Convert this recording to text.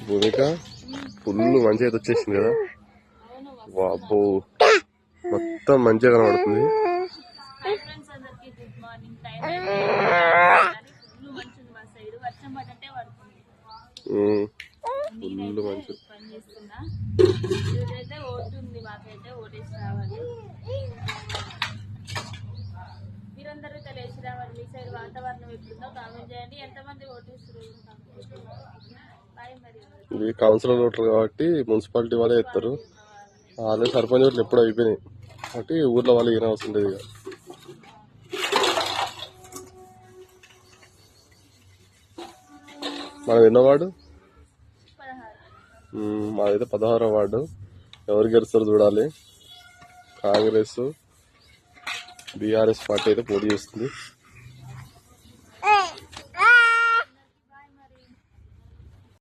భూమిక full మంచిగా అయితే వచ్చేసింది కదా. వాబ్బో మొత్తం మంచిగా కనబడుతుంది. ఫుల్ మంచి మీరందరూ తెలిసి రావాలి. మీ సైడ్ వాతావరణం ఎట్లుందో కామెంట్ చేయండి. ఎంతమంది ఓటేస్తారు? ఇది కౌన్సిలర్ ఓటర్ కాబట్టి మున్సిపాలిటీ వాళ్ళే ఇస్తారు. వాళ్ళే సర్పంచ్ ఓట్లు ఎప్పుడూ అయిపోయినాయి కాబట్టి ఊర్లో వాళ్ళు ఏం అవసరం లేదు. ఇక మనం ఎన్నో వార్డు? మాదైతే 16వ వార్డు. ఎవరు గెలుస్తారో చూడాలి. కాంగ్రెస్ బీఆర్ఎస్ పార్టీ అయితే పోటీ చేస్తుంది.